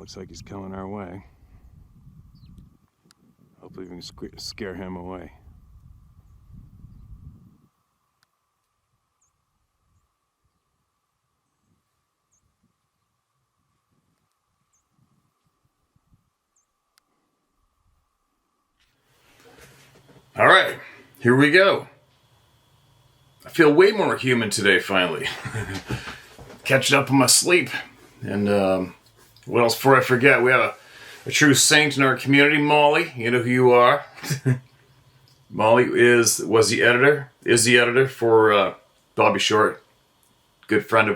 Looks like he's coming our way. Hopefully we can scare him away. All right, here we go. I feel way more human today, finally. Catching up on my sleep. And what else before I forget? We have a true saint in our community, Molly. You know who you are. Molly is the editor for Bobby Short. A good friend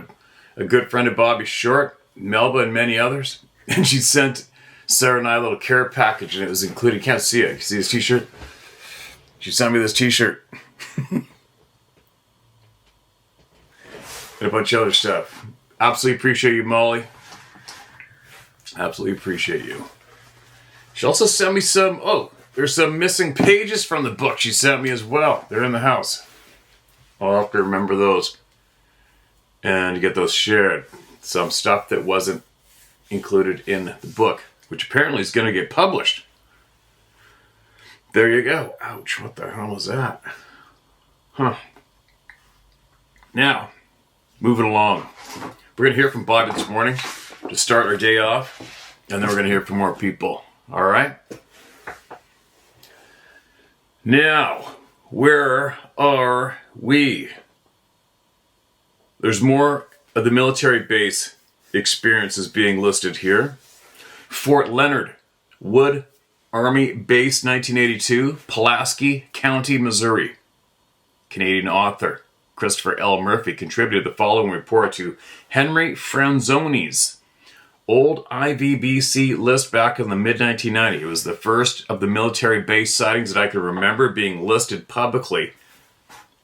of Bobby Short, Melba, and many others. And she sent Sarah and I a little care package, and it was included. You can't see it. You see this t-shirt? She sent me this t-shirt. And a bunch of other stuff. Absolutely appreciate you, Molly. Absolutely appreciate you. She also sent me some, there's some missing pages from the book she sent me as well. They're in the house. I'll have to remember those and get those shared. Some stuff that wasn't included in the book, which apparently is going to get published. There you go. Ouch, what the hell was that? Huh. Now, moving along. We're going to hear from Bobby this morning to start our day off, and then we're going to hear from more people. All right? Now, where are we? There's more of the military base experiences being listed here. Fort Leonard Wood Army Base 1982, Pulaski County, Missouri. Canadian author Christopher L. Murphy contributed the following report to Henry Franzoni's old IVBC list back in the mid-1990s. It was the first of the military base sightings that I could remember being listed publicly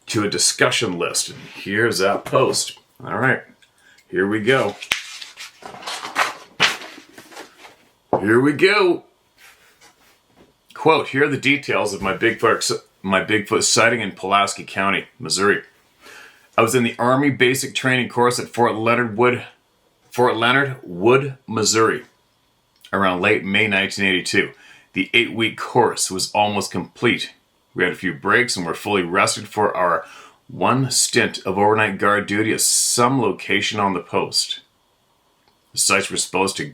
to a discussion list. And here's that post. All right, here we go. Here we go. Quote, here are the details of my Bigfoot sighting in Pulaski County, Missouri. I was in the Army Basic Training Course at Fort Leonard Wood, Missouri, around late May 1982. The 8-week course was almost complete. We had a few breaks and were fully rested for our one stint of overnight guard duty at some location on the post. The sites we were supposed to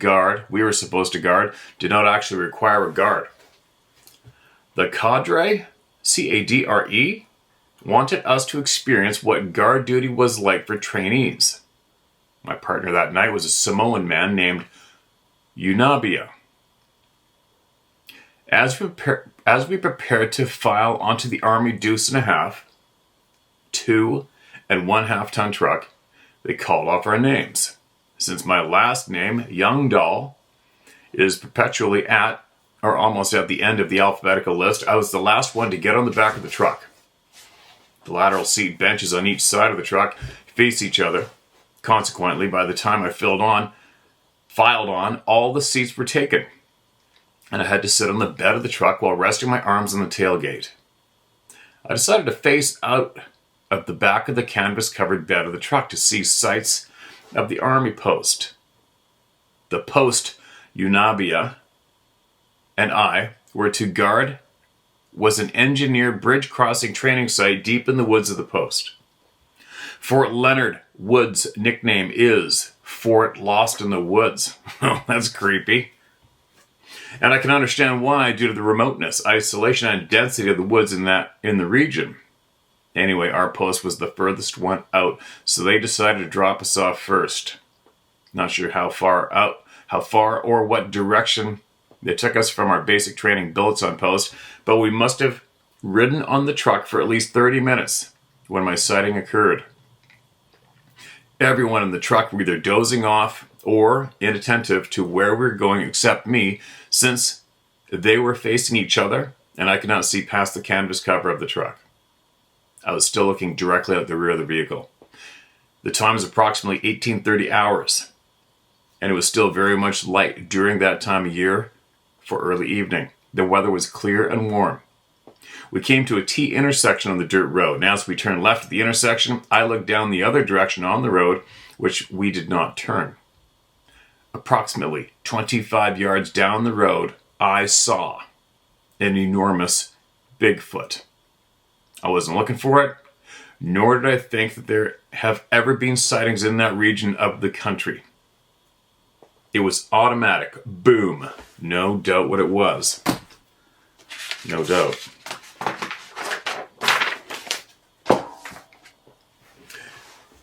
guard, did not actually require a guard. The cadre, C-A-D-R-E, wanted us to experience what guard duty was like for trainees. My partner that night was a Samoan man named Unabia. As we prepared to file onto the Army deuce and a half, 2 1/2 ton truck, they called off our names. Since my last name, Youngdahl, is perpetually at or almost at the end of the alphabetical list, I was the last one to get on the back of the truck. The lateral seat benches on each side of the truck face each other. Consequently, by the time I filed on, all the seats were taken, and I had to sit on the bed of the truck while resting my arms on the tailgate. I decided to face out of the back of the canvas-covered bed of the truck to see sights of the Army post. The post Unabia and I were to guard was an engineer bridge crossing training site deep in the woods of the post. Fort Leonard Wood's nickname is Fort Lost in the Woods. That's creepy. And I can understand why, due to the remoteness, isolation, and density of the woods in the region. Anyway, our post was the furthest one out, so they decided to drop us off first. Not sure how far or what direction they took us from our basic training billets on post, but we must have ridden on the truck for at least 30 minutes when my sighting occurred. Everyone in the truck were either dozing off or inattentive to where we were going except me, since they were facing each other and I could not see past the canvas cover of the truck. I was still looking directly at the rear of the vehicle. The time was approximately 18:30 hours, and it was still very much light during that time of year for early evening. The weather was clear and warm. We came to a T intersection on the dirt road, and as we turned left at the intersection, I looked down the other direction on the road, which we did not turn. approximately 25 yards down the road, I saw an enormous Bigfoot. I wasn't looking for it, nor did I think that there have ever been sightings in that region of the country. It was automatic. Boom. No doubt what it was. No doubt.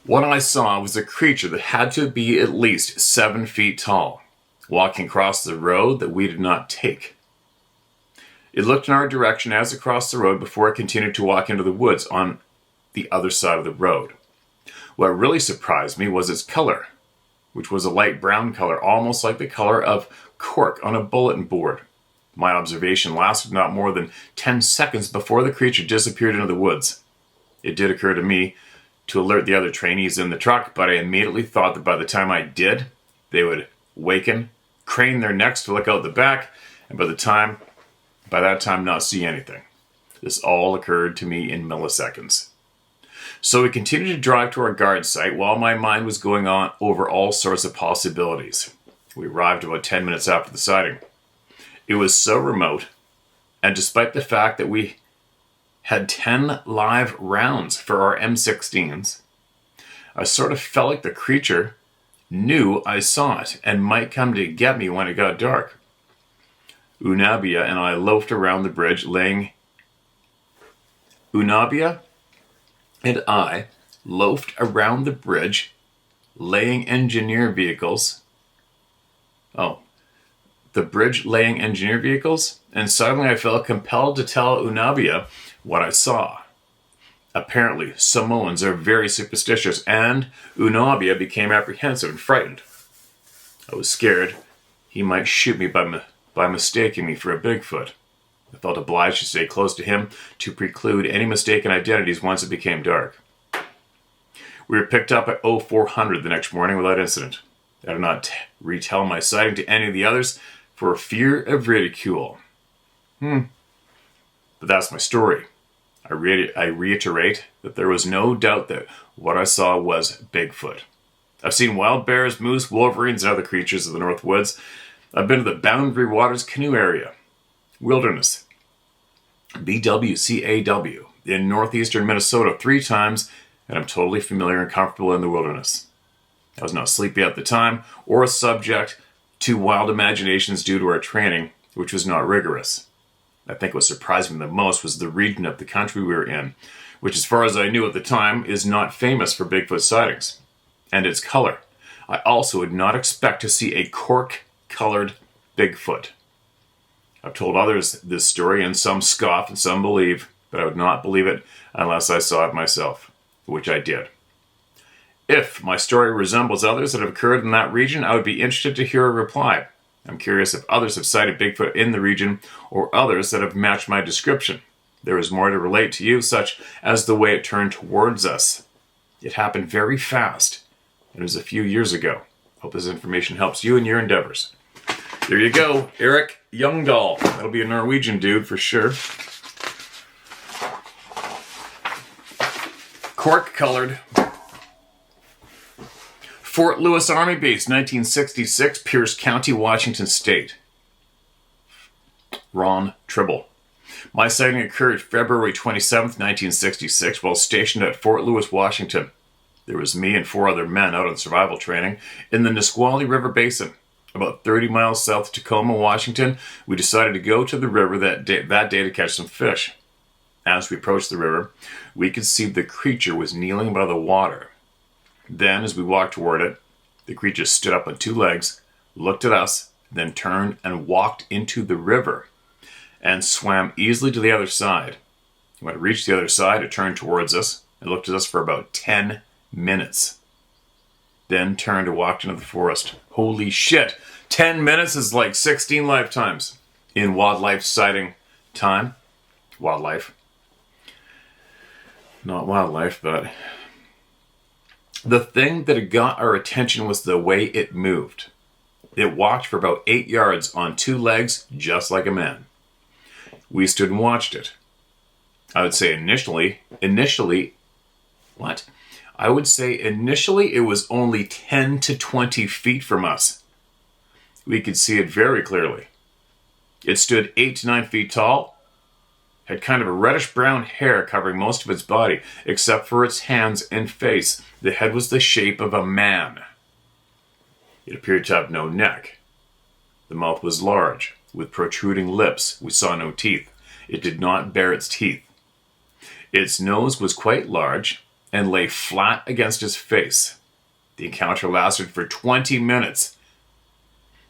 What I saw was a creature that had to be at least 7 feet tall, walking across the road that we did not take. It looked in our direction as it crossed the road before it continued to walk into the woods on the other side of the road. What really surprised me was its color, which was a light brown color, almost like the color of cork on a bulletin board. My observation lasted not more than 10 seconds before the creature disappeared into the woods. It did occur to me to alert the other trainees in the truck, but I immediately thought that by the time I did, they would waken, crane their necks to look out the back, and by that time not see anything. This all occurred to me in milliseconds. So we continued to drive to our guard site while my mind was going on over all sorts of possibilities. We arrived about 10 minutes after the sighting. It was so remote, and despite the fact that we had 10 live rounds for our M16s, I sort of felt like the creature knew I saw it and might come to get me when it got dark. Unabia and I loafed around the bridge laying engineer vehicles. The bridge laying engineer vehicles, and suddenly I felt compelled to tell Unabia what I saw. Apparently, Samoans are very superstitious, and Unabia became apprehensive and frightened. I was scared he might shoot me by mistaking me for a Bigfoot. I felt obliged to stay close to him to preclude any mistaken identities once it became dark. We were picked up at 0400 the next morning without incident. I did not retell my sighting to any of the others for fear of ridicule. But that's my story. I reiterate that there was no doubt that what I saw was Bigfoot. I've seen wild bears, moose, wolverines, and other creatures of the North Woods. I've been to the Boundary Waters Canoe Area, Wilderness, BWCAW, in northeastern Minnesota 3 times, and I'm totally familiar and comfortable in the wilderness. I was not sleepy at the time or subject to wild imaginations due to our training, which was not rigorous. I think what surprised me the most was the region of the country we were in, which as far as I knew at the time is not famous for Bigfoot sightings, and its color. I also would not expect to see a cork-colored Bigfoot. I've told others this story, and some scoff and some believe, but I would not believe it unless I saw it myself, which I did. If my story resembles others that have occurred in that region, I would be interested to hear a reply. I'm curious if others have sighted Bigfoot in the region or others that have matched my description. There is more to relate to you, such as the way it turned towards us. It happened very fast. It was a few years ago. Hope this information helps you in your endeavors. There you go, Eric Youngdahl. That'll be a Norwegian dude for sure. Cork-colored. Fort Lewis Army Base, 1966, Pierce County, Washington State. Ron Tribble. My sighting occurred February 27th, 1966, while stationed at Fort Lewis, Washington. There was me and 4 other men out on survival training in the Nisqually River Basin. About 30 miles south of Tacoma, Washington, we decided to go to the river that day to catch some fish. As we approached the river, we could see the creature was kneeling by the water. Then, as we walked toward it, the creature stood up on 2 legs, looked at us, then turned and walked into the river and swam easily to the other side. When it reached the other side, it turned towards us and looked at us for about 10 minutes. Then turned and walked into the forest. Holy shit! 10 minutes is like 16 lifetimes in wildlife sighting time. Wildlife. Not wildlife, but... The thing that got our attention was the way it moved. It walked for about 8 yards on 2 legs, just like a man. We stood and watched it. I would say initially it was only 10 to 20 feet from us. We could see it very clearly. It stood 8 to 9 feet tall, had kind of a reddish-brown hair covering most of its body, except for its hands and face. The head was the shape of a man. It appeared to have no neck. The mouth was large, with protruding lips. We saw no teeth. It did not bare its teeth. Its nose was quite large and lay flat against its face. The encounter lasted for 20 minutes.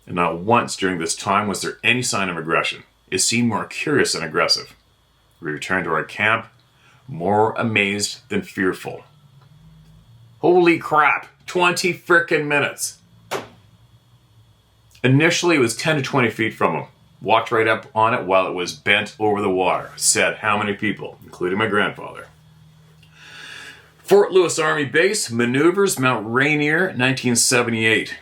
And not once during this time was there any sign of aggression. It seemed more curious than aggressive. We returned to our camp, more amazed than fearful. Holy crap! 20 frickin' minutes! Initially, it was 10 to 20 feet from him. Walked right up on it while it was bent over the water. Said how many people, including my grandfather. Fort Lewis Army Base, Maneuvers, Mount Rainier, 1978.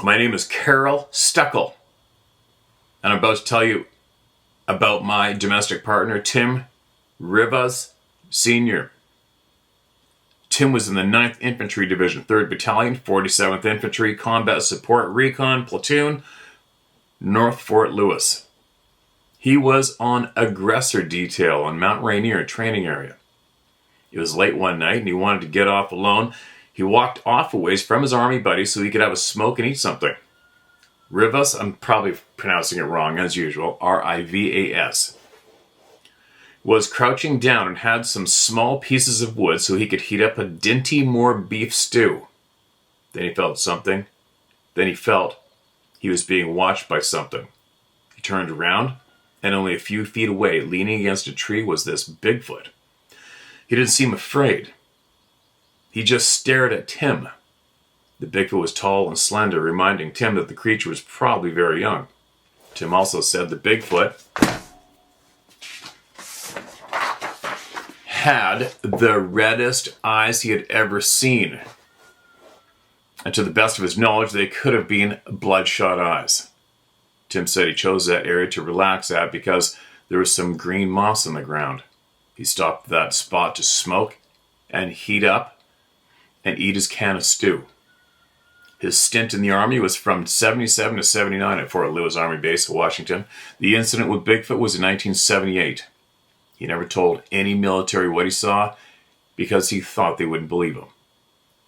My name is Carol Steckel, and I'm about to tell you about my domestic partner, Tim Rivas Sr. Tim was in the 9th Infantry Division, 3rd Battalion, 47th Infantry, Combat Support Recon Platoon, North Fort Lewis. He was on aggressor detail on Mount Rainier training area. It was late one night and he wanted to get off alone. He walked off a ways from his army buddy so he could have a smoke and eat something. Rivas, I'm probably pronouncing it wrong as usual, R-I-V-A-S, was crouching down and had some small pieces of wood so he could heat up a Dinty Moore beef stew. Then he felt something. Then he felt he was being watched by something. He turned around, and only a few feet away, leaning against a tree, was this Bigfoot. He didn't seem afraid. He just stared at Tim. The Bigfoot was tall and slender, reminding Tim that the creature was probably very young. Tim also said the Bigfoot had the reddest eyes he had ever seen. And to the best of his knowledge, they could have been bloodshot eyes. Tim said he chose that area to relax at because there was some green moss on the ground. He stopped at that spot to smoke and heat up and eat his can of stew. His stint in the Army was from 77 to 79 at Fort Lewis Army Base, Washington. The incident with Bigfoot was in 1978. He never told any military what he saw because he thought they wouldn't believe him.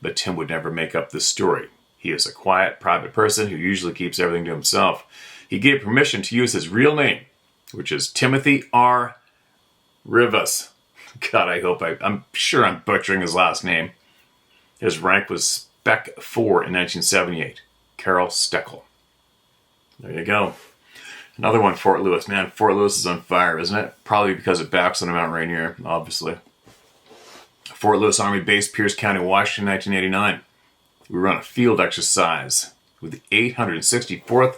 But Tim would never make up this story. He is a quiet, private person who usually keeps everything to himself. He gave permission to use his real name, which is Timothy R. Rivas. God, I'm sure I'm butchering his last name. His rank was Spec 4 in 1978. Carol Steckel. There you go. Another one, Fort Lewis. Man, Fort Lewis is on fire, isn't it? Probably because it backs on Mount Rainier, obviously. Fort Lewis Army Base, Pierce County, Washington, 1989. We were on a field exercise with the 864th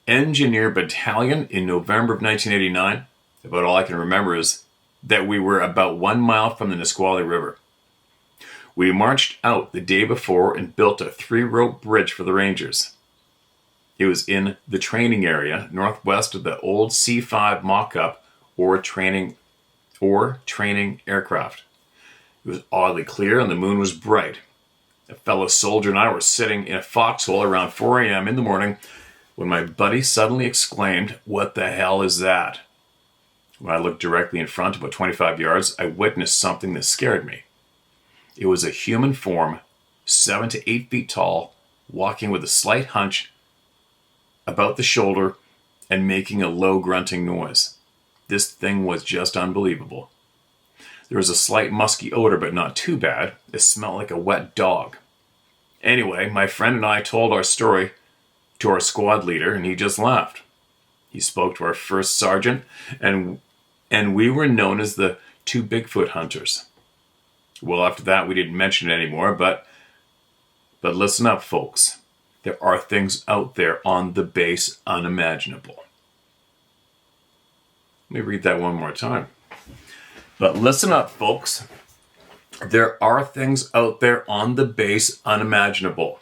Engineer Battalion in November of 1989. About all I can remember is that we were about 1 mile from the Nisqually River. We marched out the day before and built a 3-rope bridge for the Rangers. It was in the training area, northwest of the old C-5 mock-up or training aircraft. It was oddly clear and the moon was bright. A fellow soldier and I were sitting in a foxhole around 4 a.m. in the morning when my buddy suddenly exclaimed, "What the hell is that?" When I looked directly in front, about 25 yards, I witnessed something that scared me. It was a human form, 7 to 8 feet tall, walking with a slight hunch about the shoulder and making a low grunting noise. This thing was just unbelievable. There was a slight musky odor, but not too bad. It smelled like a wet dog. Anyway, my friend and I told our story to our squad leader, and he just laughed. He spoke to our first sergeant, and we were known as the 2 Bigfoot hunters. Well, after that, we didn't mention it anymore, but listen up, folks. There are things out there on the base unimaginable. Let me read that one more time. But listen up, folks. There are things out there on the base unimaginable.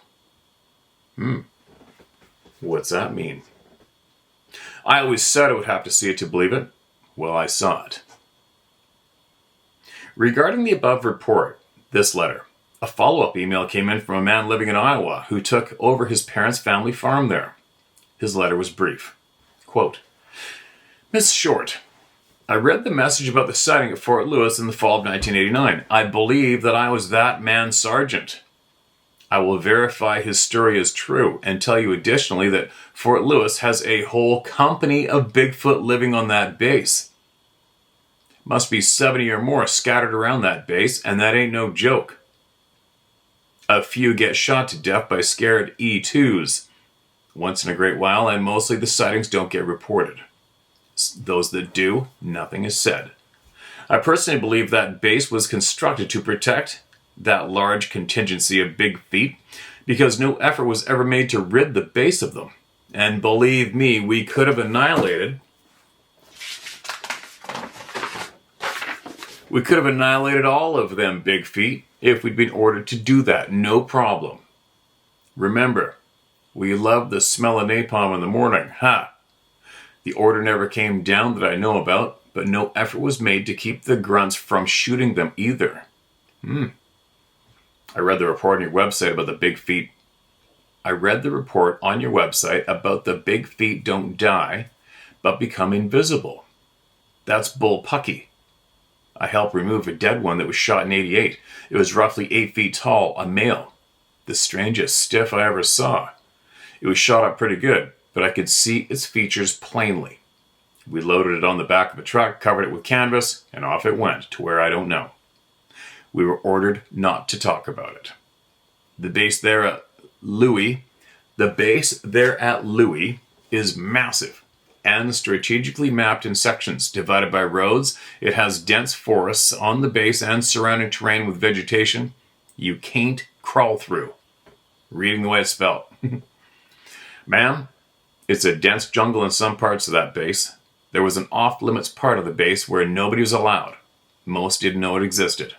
What's that mean? I always said I would have to see it to believe it. Well, I saw it. Regarding the above report, this letter, A follow-up email came in from a man living in Iowa who took over his parents' family farm there. His letter was brief. Quote, Miss Short, I read the message about the sighting at Fort Lewis in the fall of 1989. I believe that I was that man's sergeant. I will verify his story is true and tell you additionally that Fort Lewis has a whole company of Bigfoot living on that base. Must be 70 or more scattered around that base, and that ain't no joke. A few get shot to death by scared E2s once in a great while, and mostly the sightings don't get reported. Those that do, nothing is said. I personally believe that base was constructed to protect that large contingency of big feet because no effort was ever made to rid the base of them. And believe me, we could have annihilated all of them big feet if we'd been ordered to do that. No problem. Remember, we love the smell of napalm in the morning, ha! The order never came down that I know about, but no effort was made to keep the grunts from shooting them either. I read the report on your website about the big feet. I read the report on your website about the big feet don't die, but become invisible. That's bullpucky. I helped remove a dead one that was shot in '88. It was roughly 8 feet tall, a male. The strangest stiff I ever saw. It was shot up pretty good, but I could see its features plainly. We loaded it on the back of a truck, covered it with canvas, and off it went to where I don't know. We were ordered not to talk about it. The base there at Louis is massive and strategically mapped in sections divided by roads. It has dense forests on the base and surrounding terrain with vegetation you can't crawl through. Reading the way it's spelled. Ma'am, it's a dense jungle in some parts of that base. There was an off-limits part of the base where nobody was allowed. Most didn't know it existed.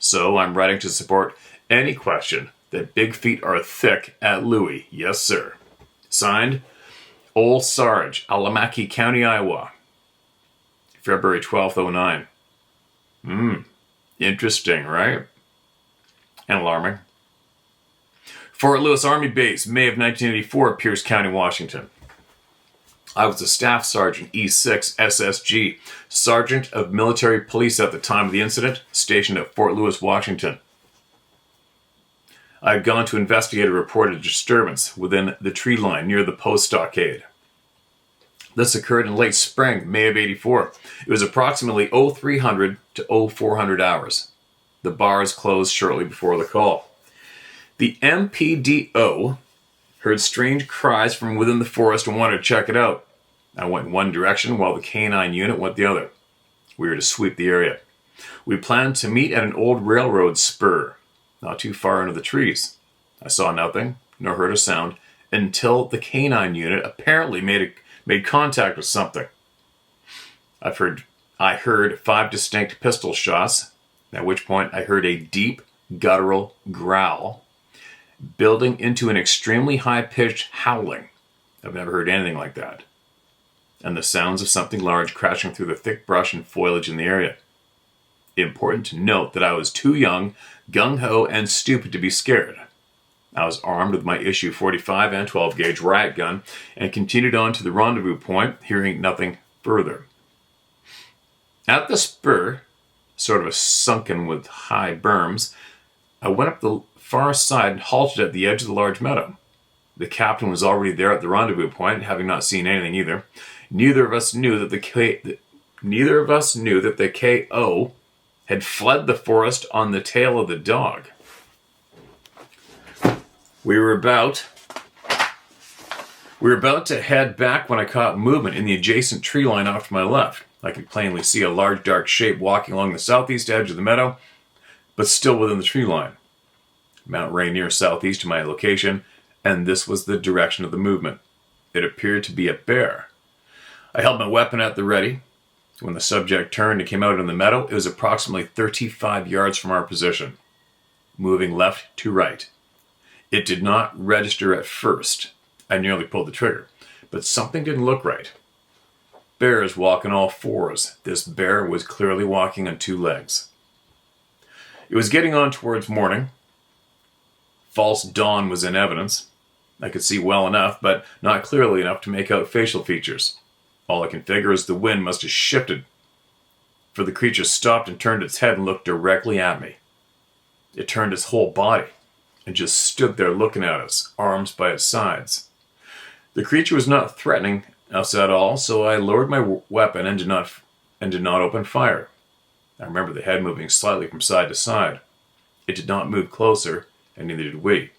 So I'm writing to support any question that big feet are thick at Louis. Yes, sir. Signed, Old Sarge, Alamaki County, Iowa. February 12th, 09. Interesting, right? And alarming. Fort Lewis Army Base, May of 1984, Pierce County, Washington. I was a Staff Sergeant, E6 SSG, Sergeant of Military Police at the time of the incident, stationed at Fort Lewis, Washington. I had gone to investigate a reported disturbance within the tree line near the post stockade. This occurred in late spring, May of '84. It was approximately 0300 to 0400 hours. The bars closed shortly before the call. The MPDO heard strange cries from within the forest and wanted to check it out. I went in one direction while the K-9 unit went the other. We were to sweep the area. We planned to meet at an old railroad spur, not too far into the trees. I saw nothing, nor heard a sound, until the K-9 unit apparently made contact with something. I heard 5 distinct pistol shots, at which point I heard a deep, guttural growl, building into an extremely high-pitched howling. I've never heard anything like that. And the sounds of something large crashing through the thick brush and foliage in the area. Important to note that I was too young, gung-ho, and stupid to be scared. I was armed with my issue 45 and 12-gauge riot gun and continued on to the rendezvous point, hearing nothing further. At the spur, sort of sunken with high berms, I went up the far side and halted at the edge of the large meadow. The captain was already there at the rendezvous point, having not seen anything either. Neither of us knew that the KO had fled the forest on the tail of the dog. We were about to head back when I caught movement in the adjacent tree line off to my left. I could plainly see a large dark shape walking along the southeast edge of the meadow, but still within the tree line. Mount Rainier southeast of my location, and this was the direction of the movement. It appeared to be a bear. I held my weapon at the ready. When the subject turned and came out in the meadow, it was approximately 35 yards from our position, moving left to right. It did not register at first. I nearly pulled the trigger, but something didn't look right. Bears walk on all fours. This bear was clearly walking on 2 legs. It was getting on towards morning. false dawn was in evidence. I could see well enough, but not clearly enough to make out facial features. All I can figure is the wind must have shifted, for the creature stopped and turned its head and looked directly at me. It turned its whole body and just stood there looking at us, arms by its sides. The creature was not threatening us at all, so I lowered my weapon and did not open fire. I remember the head moving slightly from side to side. It did not move closer, and neither did we.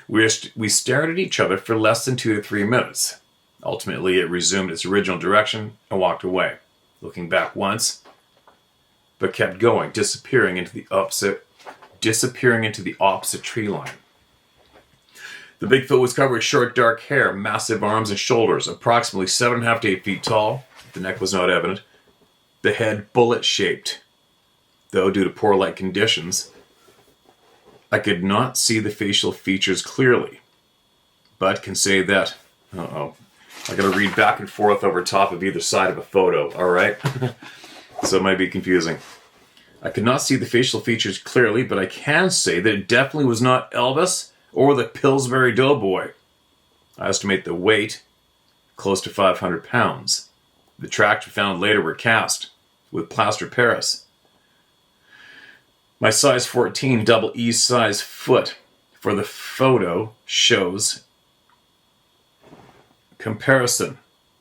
We stared at each other for less than 2 to 3 minutes. Ultimately, it resumed its original direction and walked away, looking back once, but kept going, disappearing into the opposite tree line. The Bigfoot was covered with short, dark hair, massive arms and shoulders, approximately 7.5 to 8 feet tall. The neck was not evident. The head bullet-shaped. Though, due to poor light conditions, I could not see the facial features clearly, but can say that... I gotta read back and forth over top of either side of a photo, alright? So it might be confusing. I could not see the facial features clearly, but I can say that it definitely was not Elvis or the Pillsbury Doughboy. I estimate the weight close to 500 pounds. The tracks we found later were cast with plaster Paris. My size 14 double E size foot for the photo shows comparison.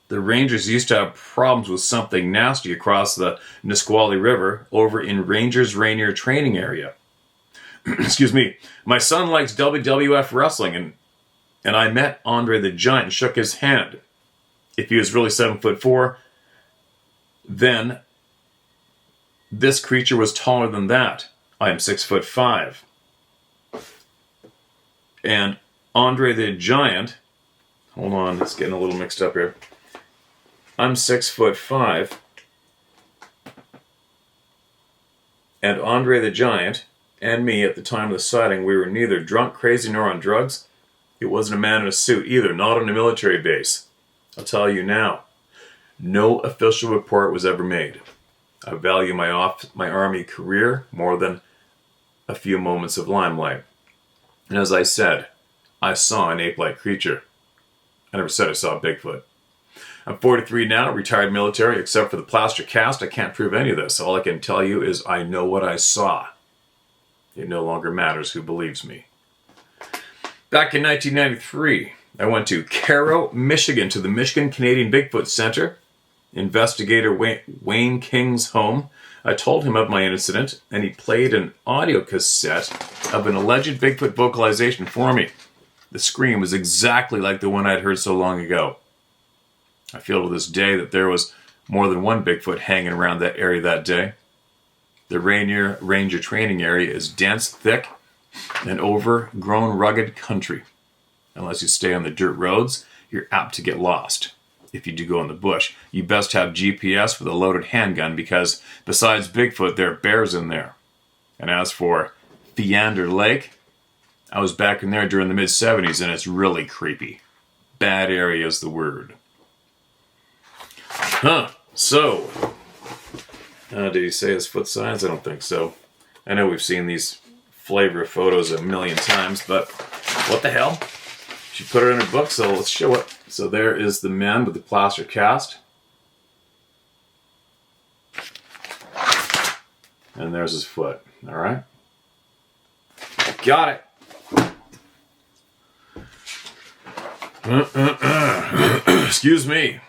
The Rangers used to have problems with something nasty across the Nisqually River over in Rangers Rainier training area. Excuse me. My son likes WWF wrestling, and I met Andre the Giant and shook his hand. If he was really 7'4", then this creature was taller than that. I am 6'5". And Andre the Giant, hold on, it's getting a little mixed up here. I'm 6'5", and Andre the Giant and me at the time of the sighting, we were neither drunk, crazy, nor on drugs. It wasn't a man in a suit either, not on a military base. I'll tell you now, no official report was ever made. I value my Army career more than a few moments of limelight. And as I said, I saw an ape-like creature. I never said I saw Bigfoot. I'm 43 now, retired military, except for the plaster cast. I can't prove any of this. All I can tell you is I know what I saw. It no longer matters who believes me. Back in 1993, I went to Caro, Michigan, to the Michigan Canadian Bigfoot Center. Investigator Wayne King's home. I told him of my incident, and he played an audio cassette of an alleged Bigfoot vocalization for me. The scream was exactly like the one I'd heard so long ago. I feel to this day that there was more than one Bigfoot hanging around that area that day. The Rainier Ranger training area is dense, thick, and overgrown rugged country. Unless you stay on the dirt roads, you're apt to get lost. If you do go in the bush, you best have GPS with a loaded handgun because besides Bigfoot, there are bears in there. And as for Feander Lake, I was back in there during the mid-'70s and it's really creepy. Bad area is the word. So, did he say his foot size? I don't think so. I know we've seen these flavor photos a million times, but what the hell? She put it in her book, so let's show it. So there is the man with the plaster cast. And there's his foot. All right. Got it. Excuse me.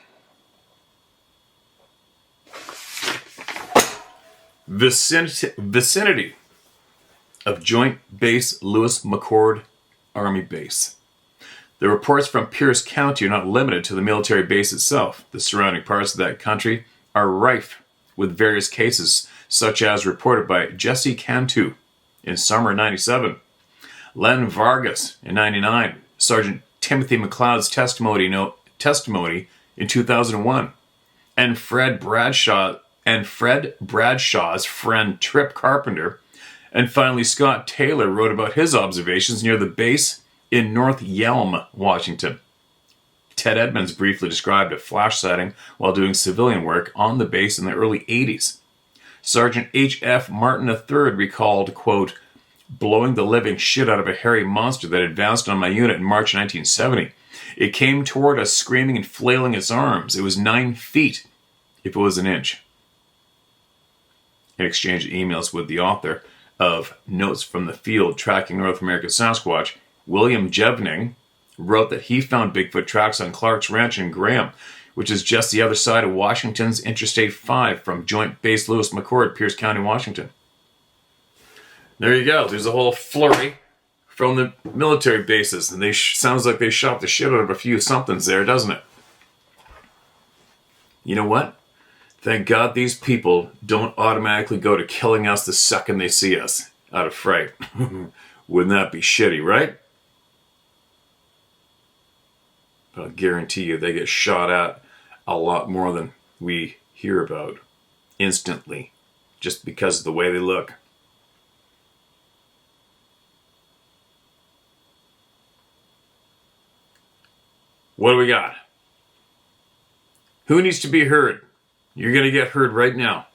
Vicinity of Joint Base Lewis McChord Army Base. The reports from Pierce County are not limited to the military base itself. The surrounding parts of that country are rife with various cases, such as reported by Jesse Cantu in summer 97, Len Vargas in 99, Sergeant Timothy McLeod's testimony in 2001, and Fred Bradshaw's friend Trip Carpenter, and finally Scott Taylor wrote about his observations near the base in North Yelm, Washington. Ted Edmonds briefly described a flash sighting while doing civilian work on the base in the early 80s. Sergeant H.F. Martin III recalled, quote, blowing the living shit out of a hairy monster that advanced on my unit in March 1970. It came toward us screaming and flailing its arms. It was 9 feet, if it was an inch. In exchange of emails with the author of Notes from the Field Tracking North American Sasquatch, William Jevning wrote that he found Bigfoot tracks on Clark's Ranch in Graham, which is just the other side of Washington's Interstate 5 from Joint Base Lewis McChord, Pierce County, Washington. There you go. There's a whole flurry from the military bases, and sounds like they shot the shit out of a few somethings there, doesn't it? You know what? Thank God these people don't automatically go to killing us the second they see us out of fright. Wouldn't that be shitty, right? But I'll guarantee you they get shot at a lot more than we hear about instantly, just because of the way they look. What do we got? Who needs to be heard? You're going to get heard right now.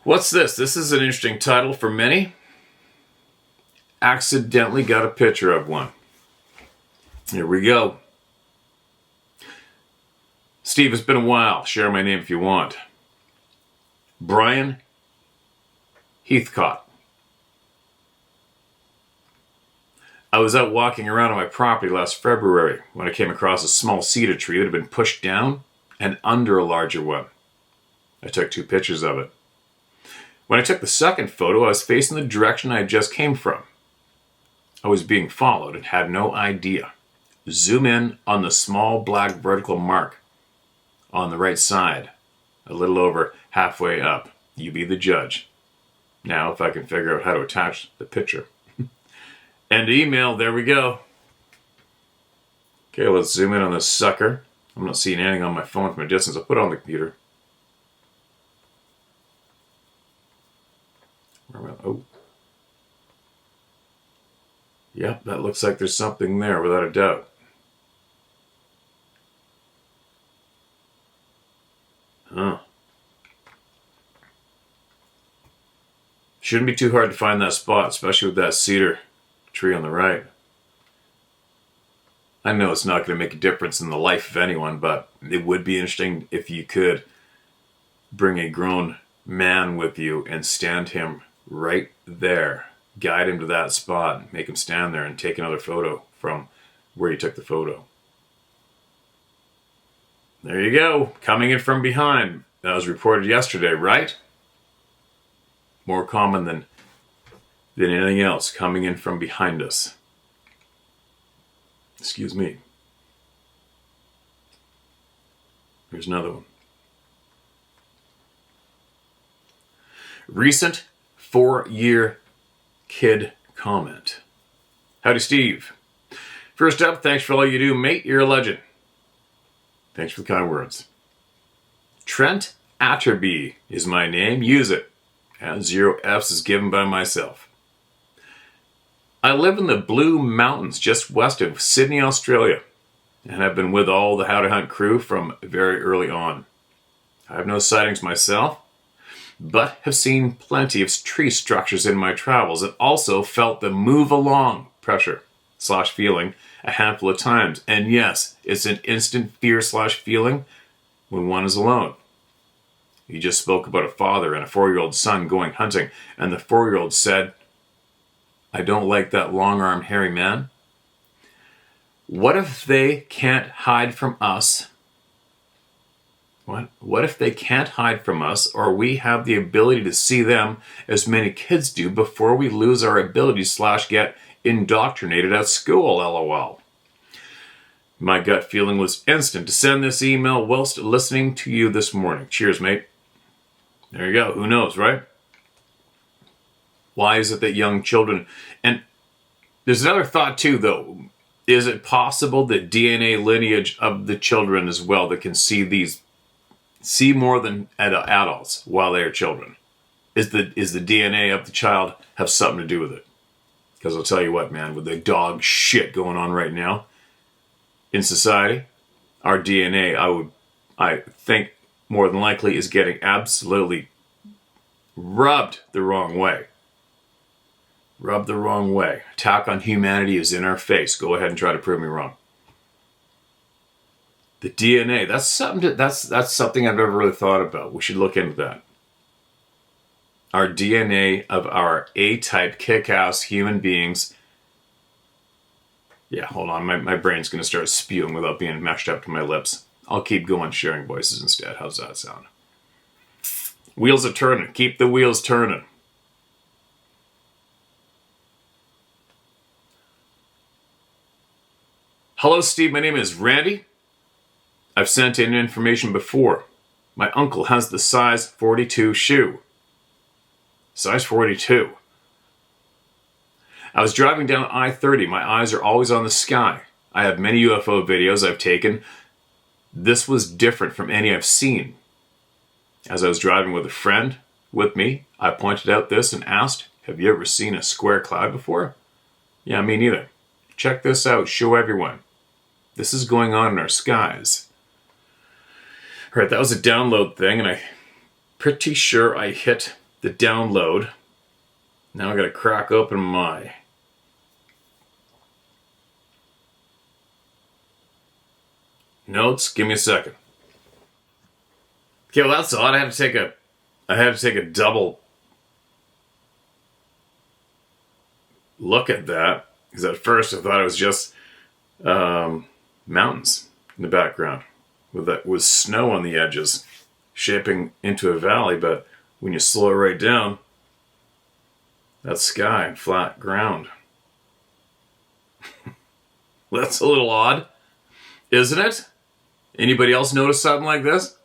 What's this? This is an interesting title for many. Accidentally got a picture of one. Here we go. Steve, it's been a while. Share my name if you want. Brian Heathcott. I was out walking around on my property last February when I came across a small cedar tree that had been pushed down and under a larger one. I took 2 pictures of it. When I took the second photo, I was facing the direction I just came from. I was being followed and had no idea. Zoom in on the small black vertical mark on the right side, a little over halfway up. You be the judge. Now, if I can figure out how to attach the picture. And email, there we go. Okay, let's zoom in on this sucker. I'm not seeing anything on my phone from a distance. I'll put it on the computer. Oh. Yep, that looks like there's something there, without a doubt. Huh. Shouldn't be too hard to find that spot, especially with that cedar tree on the right. I know it's not going to make a difference in the life of anyone, but it would be interesting if you could bring a grown man with you and stand him right there. Guide him to that spot, make him stand there and take another photo from where you took the photo. There you go. Coming in from behind. That was reported yesterday, right? More common than anything else, coming in from behind us. Excuse me. Here's another one. Recent 4-year kid comment. Howdy, Steve. First up, thanks for all you do, mate. You're a legend. Thanks for the kind words. Trent Atterby is my name. Use it. And 0 F's is given by myself. I live in the Blue Mountains just west of Sydney, Australia, and I've been with all the How to Hunt crew from very early on. I have no sightings myself, but have seen plenty of tree structures in my travels and also felt the move along pressure / feeling a handful of times. And yes, it's an instant fear / feeling when one is alone. You just spoke about a father and a 4-year-old son going hunting, and the 4-year-old said, I don't like that long-armed hairy man. What if they can't hide from us? What if they can't hide from us, or we have the ability to see them as many kids do before we lose our ability / get indoctrinated at school, lol. My gut feeling was instant to send this email whilst listening to you this morning. Cheers, mate. There you go. Who knows, right? Why is it that young children... And there's another thought too, though. Is it possible that DNA lineage of the children as well that can see more than adults while they are children? Is the DNA of the child have something to do with it? Because I'll tell you what, man, with the dog shit going on right now in society, our DNA, I think more than likely is getting absolutely rubbed the wrong way. Rub the wrong way. Attack on humanity is in our face. Go ahead and try to prove me wrong. The DNA, that's something I've never really thought about. We should look into that. Our DNA of our A-type kick-ass human beings. Yeah, hold on. My brain's going to start spewing without being meshed up to my lips. I'll keep going sharing voices instead. How's that sound? Wheels are turning. Keep the wheels turning. Hello, Steve. My name is Randy. I've sent in information before. My uncle has the size 42 shoe. Size 42. I was driving down I-30. My eyes are always on the sky. I have many UFO videos I've taken. This was different from any I've seen. As I was driving with a friend with me, I pointed out this and asked, have you ever seen a square cloud before? Yeah, me neither. Check this out. Show everyone. This is going on in our skies. Alright, that was a download thing, and I'm pretty sure I hit the download. Now I gotta crack open my notes. Give me a second. Okay, well that's odd. I had to take a double look at that, because at first I thought it was just mountains in the background with snow on the edges shaping into a valley, but when you slow it right down, that's sky and flat ground. That's a little odd, isn't it? Anybody else notice something like this?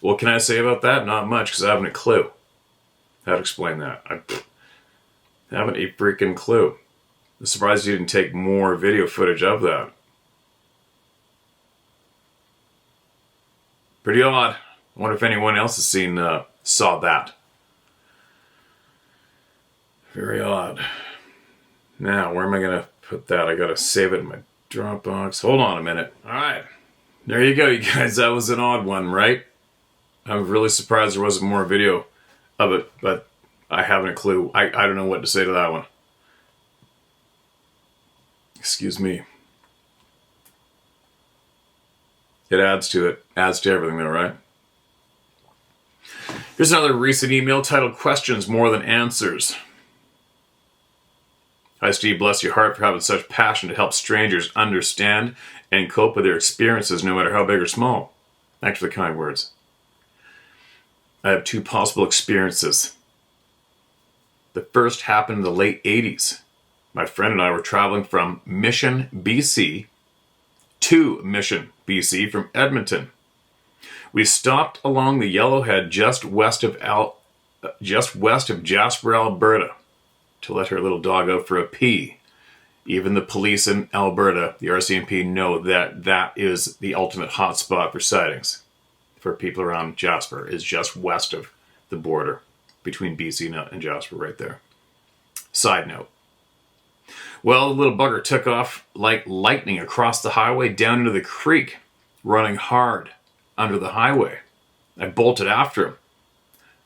What can I say about that? Not much, because I haven't a clue how to explain that. I haven't a freaking clue. I'm surprised you didn't take more video footage of that. Pretty odd. I wonder if anyone else has saw that. Very odd. Now, where am I going to put that? I got to save it in my Dropbox. Hold on a minute. All right. There you go, you guys. That was an odd one, right? I'm really surprised there wasn't more video of it, but I haven't a clue. I don't know what to say to that one. Excuse me. It adds to it. Adds to everything though, right? Here's another recent email titled Questions More Than Answers. Hi Steve, bless your heart for having such passion to help strangers understand and cope with their experiences no matter how big or small. Thanks for the kind words. I have two possible experiences. The first happened in the late 80s. My friend and I were traveling from Mission, BC to Mission, BC from Edmonton. We stopped along the Yellowhead just west of Jasper, Alberta, to let her little dog out for a pee. Even the police in Alberta, the RCMP, know that that is the ultimate hotspot for sightings for people around Jasper, is just west of the border between BC and Jasper right there. Side note. Well, the little bugger took off like lightning across the highway down into the creek, running hard under the highway. I bolted after him,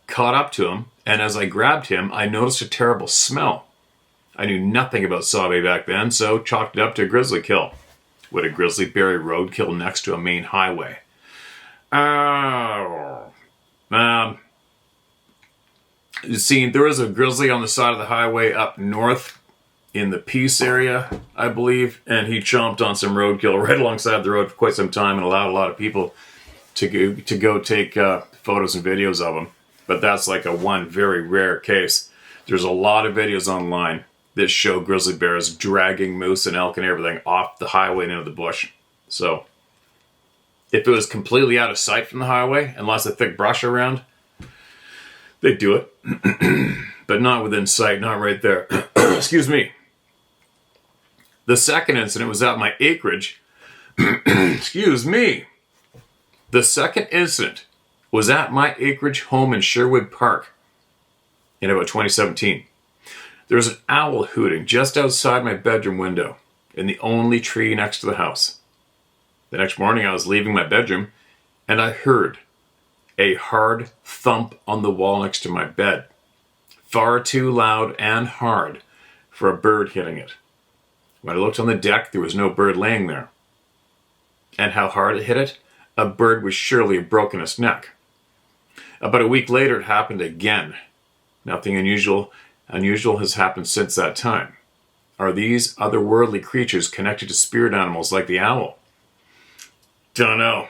caught up to him, and as I grabbed him, I noticed a terrible smell. I knew nothing about Sabe back then, so chalked it up to a grizzly kill. With a grizzly bear roadkill next to a main highway. You see, there was a grizzly on the side of the highway up north in the Peace area, I believe, and he chomped on some roadkill right alongside the road for quite some time and allowed a lot of people to go take photos and videos of him. But that's like a one very rare case. There's a lot of videos online that show grizzly bears dragging moose and elk and everything off the highway and into the bush. So if it was completely out of sight from the highway and lots of thick brush around, they'd do it. But not within sight, not right there. Excuse me. The second incident was at my acreage. Excuse me. The second incident was at my acreage home in Sherwood Park in about 2017. There was an owl hooting just outside my bedroom window in the only tree next to the house. The next morning I was leaving my bedroom and I heard a hard thump on the wall next to my bed. Far too loud and hard for a bird hitting it. When I looked on the deck, there was no bird laying there. And how hard it hit it? A bird would surely have broken its neck. About a week later, it happened again. Nothing unusual has happened since that time. Are these otherworldly creatures connected to spirit animals like the owl? Don't know.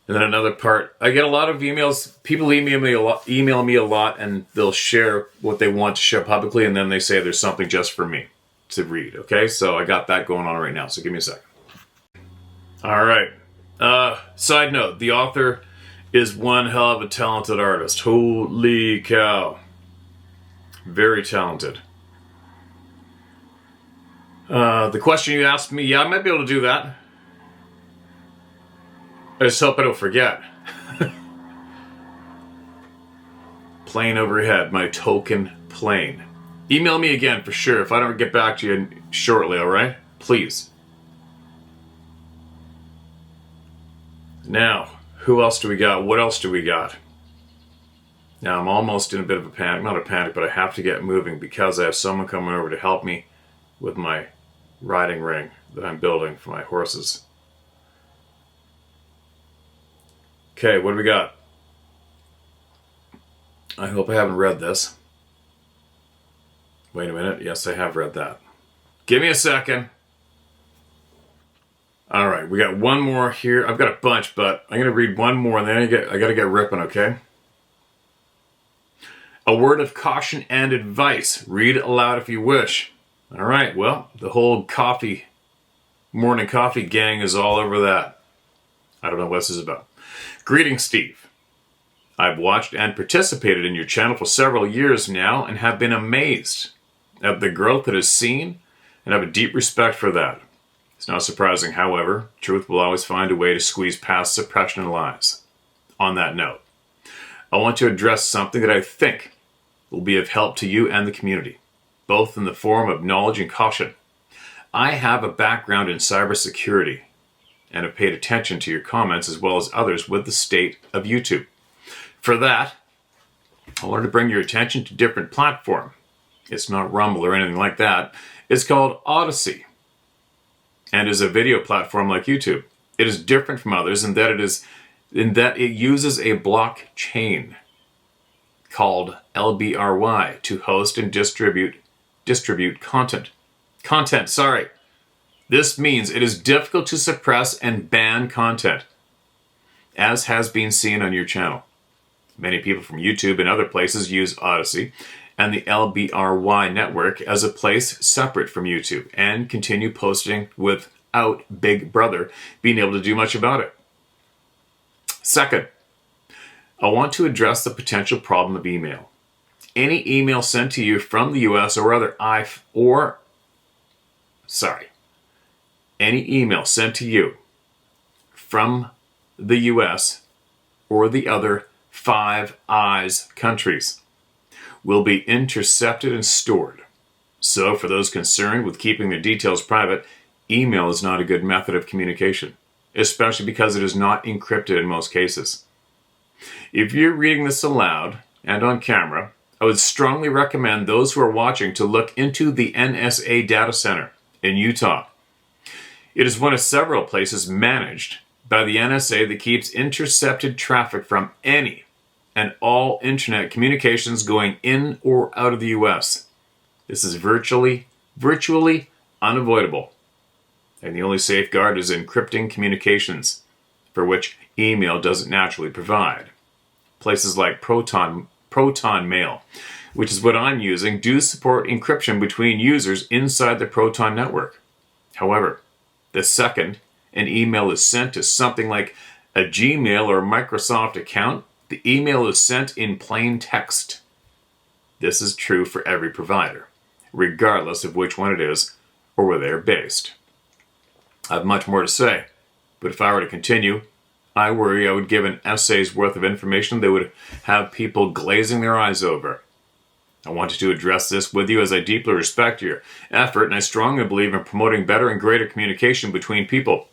And then another part, I get a lot of emails. People email me a lot, and they'll share what they want to share publicly, and then they say there's something just for me to read. Okay, so I got that going on right now. So give me a second. All right. Side note: the author is one hell of a talented artist. Holy cow! Very talented. The question you asked me, yeah, I might be able to do that. I just hope I don't forget. Plane overhead, my token plane. Email me again for sure if I don't get back to you shortly, alright? Please. Now, who else do we got? What else do we got? Now, I'm almost in a bit of a panic. Not a panic, but I have to get moving because I have someone coming over to help me with my riding ring that I'm building for my horses. Okay, what do we got? I hope I haven't read this. Wait a minute. Yes, I have read that. Give me a second. All right, we got one more here. I've got a bunch, but I'm going to read one more, and then I got to get ripping, okay? A word of caution and advice. Read aloud if you wish. All right, well, the whole morning coffee gang is all over that. I don't know what this is about. Greetings, Steve. I've watched and participated in your channel for several years now and have been amazed at the growth it has seen and have a deep respect for that. It's not surprising, however, truth will always find a way to squeeze past suppression and lies. On that note, I want to address something that I think will be of help to you and the community, both in the form of knowledge and caution. I have a background in cybersecurity and have paid attention to your comments as well as others with the state of YouTube. For that, I wanted to bring your attention to a different platform. It's not Rumble or anything like that. It's called Odyssey and is a video platform like YouTube. It is different from others in that it uses a blockchain called LBRY to host and distribute content. This means it is difficult to suppress and ban content, as has been seen on your channel. Many people from YouTube and other places use Odyssey and the LBRY network as a place separate from YouTube and continue posting without Big Brother being able to do much about it. Second, I want to address the potential problem of email. Any email sent to you from the US any email sent to you from the US or the other Five Eyes countries will be intercepted and stored. So for those concerned with keeping their details private, email is not a good method of communication, especially because it is not encrypted in most cases. If you're reading this aloud and on camera, I would strongly recommend those who are watching to look into the NSA data center in Utah. It is one of several places managed by the NSA that keeps intercepted traffic from any and all internet communications going in or out of the US. This is virtually unavoidable. And the only safeguard is encrypting communications, for which email doesn't naturally provide. Places like Proton Mail, which is what I'm using, do support encryption between users inside the Proton network. However, the second an email is sent to something like a Gmail or Microsoft account, the email is sent in plain text. This is true for every provider, regardless of which one it is or where they are based. I have much more to say, but if I were to continue, I worry I would give an essay's worth of information that would have people glazing their eyes over. I wanted to address this with you as I deeply respect your effort, and I strongly believe in promoting better and greater communication between people,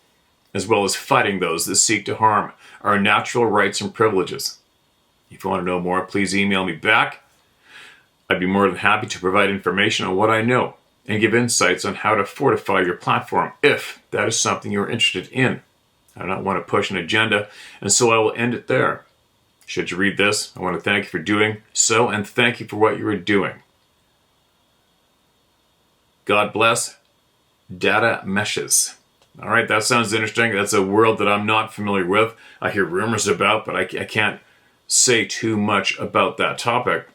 as well as fighting those that seek to harm our natural rights and privileges. If you want to know more, please email me back. I'd be more than happy to provide information on what I know and give insights on how to fortify your platform if that is something you're interested in. I do not want to push an agenda, and so I will end it there. Should you read this, I want to thank you for doing so, and thank you for what you are doing. God bless. Data meshes. All right, that sounds interesting. That's a world that I'm not familiar with. I hear rumors about, but I can't say too much about that topic.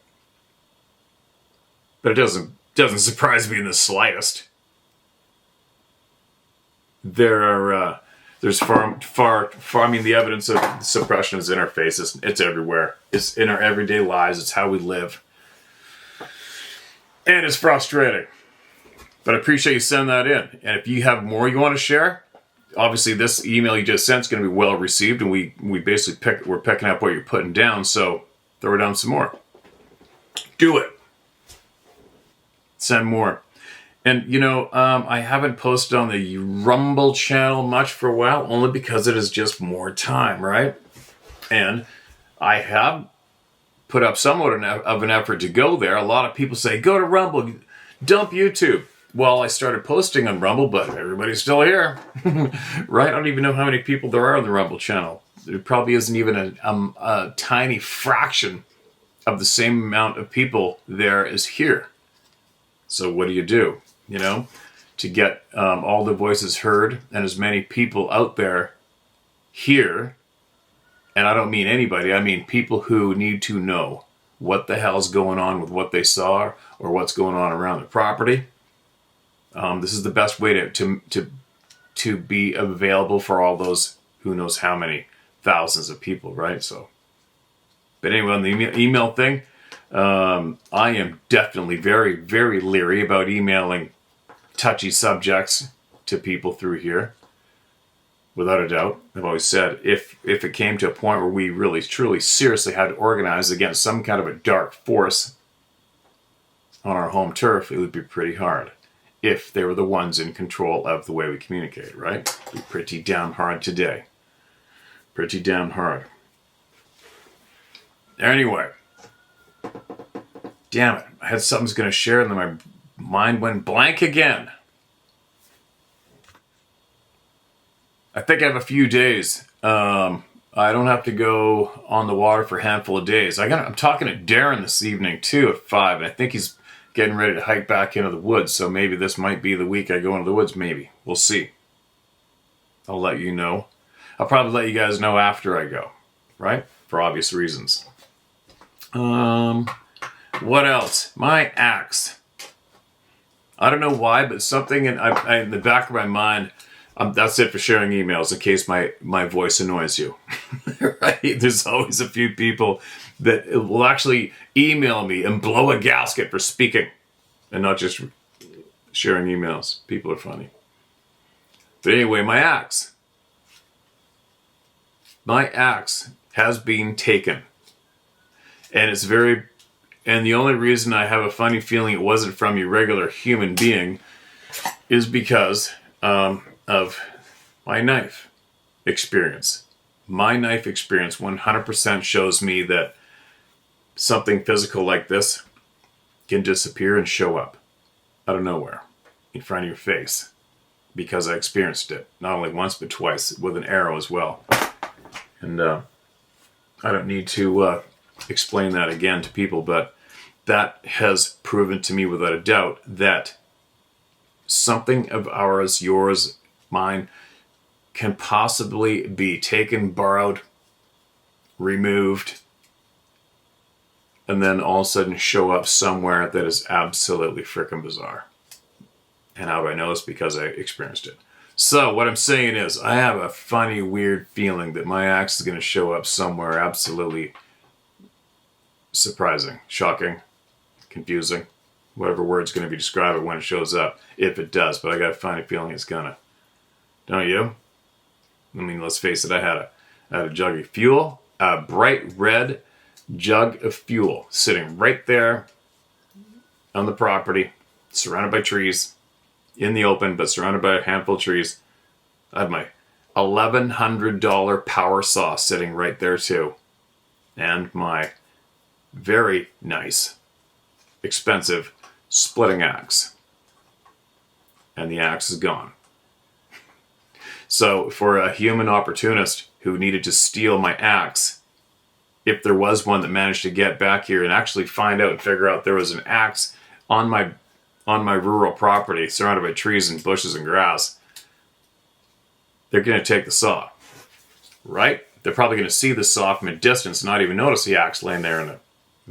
But it doesn't surprise me in the slightest. There's far. I mean, the evidence of suppression is in our faces. It's everywhere. It's in our everyday lives. It's how we live, and it's frustrating. But I appreciate you sending that in. And if you have more you want to share, obviously this email you just sent is going to be well received, and we basically we're picking up what you're putting down. So throw down some more. Do it. Send more. And, I haven't posted on the Rumble channel much for a while, only because it is just more time, right? And I have put up somewhat of an effort to go there. A lot of people say, go to Rumble, dump YouTube. Well, I started posting on Rumble, but everybody's still here, right? I don't even know how many people there are on the Rumble channel. There probably isn't even a tiny fraction of the same amount of people there as here. So what do? To get all the voices heard and as many people out there here, and I don't mean anybody, I mean people who need to know what the hell's going on with what they saw or what's going on around the property. This is the best way to be available for all those who knows how many thousands of people, right? So, but anyway, on the email thing, I am definitely very, very leery about emailing touchy subjects to people through here. Without a doubt. I've always said, if it came to a point where we really, truly, seriously had to organize against some kind of a dark force on our home turf, it would be pretty hard. If they were the ones in control of the way we communicate, right? It'd be pretty damn hard today. Pretty damn hard. Anyway. Damn it. I had something I was going to share and then my mind went blank again. I think I have a few days. I don't have to go on the water for a handful of days. I'm talking to Darren this evening too at 5, and I think he's getting ready to hike back into the woods. So maybe this might be the week I go into the woods. Maybe. We'll see. I'll let you know. I'll probably let you guys know after I go. Right? For obvious reasons. What else? My axe. I don't know why, but something in the back of my mind, that's it for sharing emails in case my voice annoys you. Right? There's always a few people that will actually email me and blow a gasket for speaking and not just sharing emails. People are funny. But anyway, my axe. My axe has been taken. And the only reason I have a funny feeling it wasn't from your regular human being is because of my knife experience. My knife experience 100% shows me that something physical like this can disappear and show up out of nowhere in front of your face because I experienced it not only once but twice with an arrow as well. And I don't need to explain that again to people, but that has proven to me without a doubt that something of ours, yours, mine, can possibly be taken, borrowed, removed, and then all of a sudden show up somewhere that is absolutely freaking bizarre. And how do I know this? Because I experienced it. So what I'm saying is I have a funny, weird feeling that my axe is going to show up somewhere absolutely surprising, shocking, confusing, whatever word's going to be described when it shows up, if it does. But I got a funny feeling it's going to. Don't you? I mean, let's face it, I had a jug of fuel, a bright red jug of fuel sitting right there on the property, surrounded by trees, in the open, but surrounded by a handful of trees. I had my $1,100 power saw sitting right there too. And my very nice expensive splitting axe. And the axe is gone. So for a human opportunist who needed to steal my axe, if there was one that managed to get back here and actually find out and figure out there was an axe on my rural property surrounded by trees and bushes and grass, they're going to take the saw, right? They're probably going to see the saw from a distance and not even notice the axe laying there in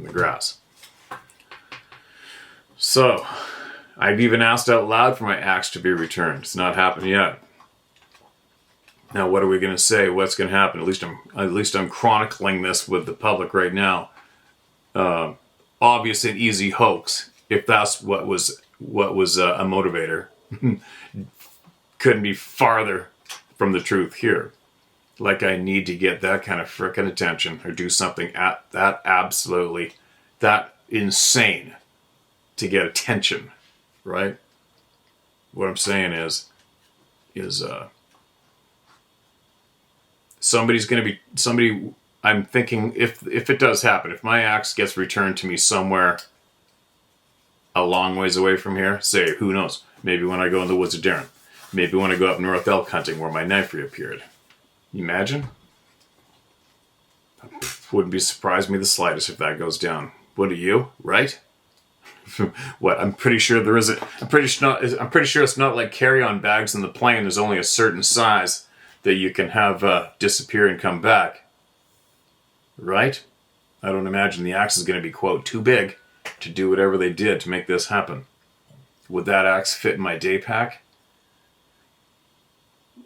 the grass. So I've even asked out loud for my axe to be returned. It's not happened yet. Now, what are we going to say? What's going to happen? At least I'm chronicling this with the public right now. Obvious and easy hoax. If that's what was a motivator, couldn't be farther from the truth here. Like I need to get that kind of frickin' attention or do something at that absolutely that insane to get attention, right? What I'm saying is somebody, I'm thinking if it does happen, if my axe gets returned to me somewhere a long ways away from here, say, who knows, maybe when I go in the woods of Darren, maybe when I go up north elk hunting where my knife reappeared. You imagine? Wouldn't be surprised me the slightest if that goes down. Would you? Right? What? I'm pretty sure there isn't. I'm pretty sure it's not like carry-on bags in the plane. There's only a certain size that you can have disappear and come back. Right? I don't imagine the axe is going to be, quote, too big to do whatever they did to make this happen. Would that axe fit in my day pack?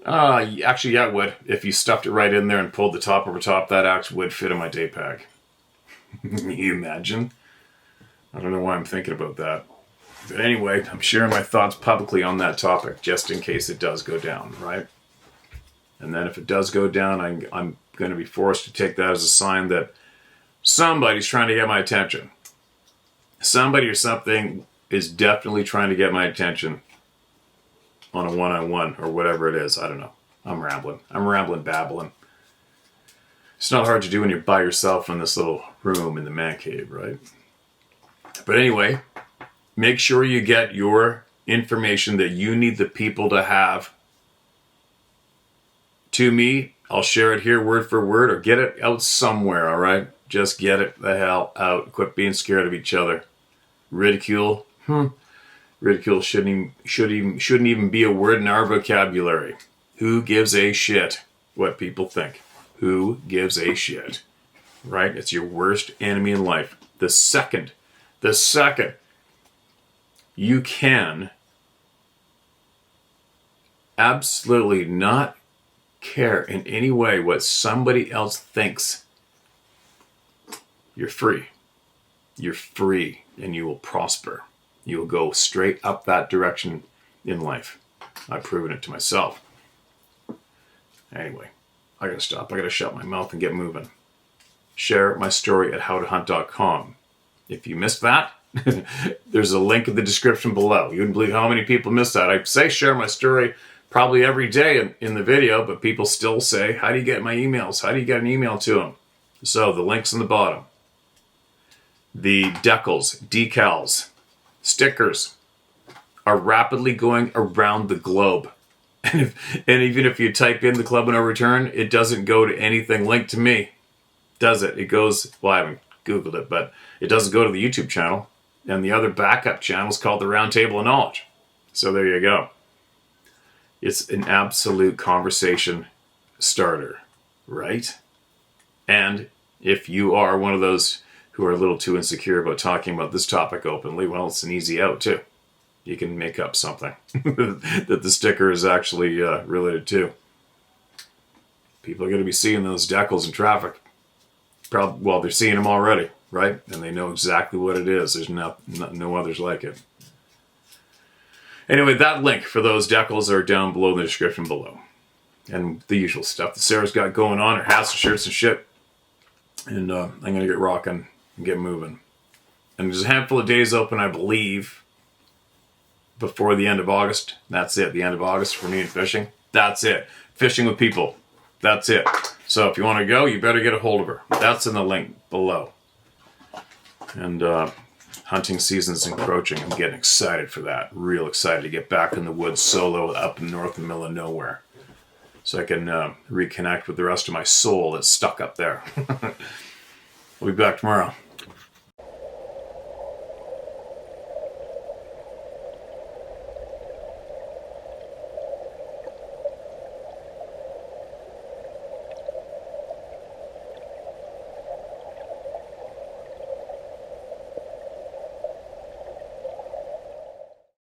Actually, yeah, it would. If you stuffed it right in there and pulled the top over top, that axe would fit in my day pack. You imagine? I don't know why I'm thinking about that. But anyway, I'm sharing my thoughts publicly on that topic, just in case it does go down, right? And then if it does go down, I'm going to be forced to take that as a sign that somebody's trying to get my attention. Somebody or something is definitely trying to get my attention on a one-on-one or whatever it is. I don't know. I'm rambling, babbling. It's not hard to do when you're by yourself in this little room in the man cave, right? But anyway, make sure you get your information that you need the people to have to me. I'll share it here word for word, or get it out somewhere, all right? Just get it the hell out. Quit being scared of each other. Ridicule. Ridicule shouldn't even be a word in our vocabulary. Who gives a shit what people think? Who gives a shit? Right? It's your worst enemy in life. The second you can absolutely not care in any way what somebody else thinks, you're free. You're free and you will prosper. You will go straight up that direction in life. I've proven it to myself. Anyway, I gotta stop. I gotta shut my mouth and get moving. Share my story at howtohunt.com. If you missed that, there's a link in the description below. You wouldn't believe how many people missed that. I say share my story probably every day in the video, but people still say, how do you get my emails? How do you get an email to them? So the link's in the bottom. The decals, stickers are rapidly going around the globe. And even if you type in the Club and No Return, it doesn't go to anything linked to me. Does it? It goes, well, I haven't Googled it, but it doesn't go to the YouTube channel. And the other backup channel is called the Round Table of Knowledge. So there you go. It's an absolute conversation starter, right? And if you are one of those who are a little too insecure about talking about this topic openly, well, it's an easy out too. You can make up something that the sticker is actually related to. People are going to be seeing those decals in traffic. Well, they're seeing them already, right? And they know exactly what it is. There's no others like it. Anyway, that link for those decals are down below in the description below. And the usual stuff that Sarah's got going on, her hats and shirts and shit. And I'm going to get rocking and get moving. And there's a handful of days open, I believe, before the end of August. That's it. The end of August for me and fishing. That's it. Fishing with people. That's it. So if you want to go, you better get a hold of her. That's in the link below. And Hunting season's encroaching. I'm getting excited for that. Real excited to get back in the woods solo up north in the middle of nowhere. So I can reconnect with the rest of my soul that's stuck up there. We'll be back tomorrow.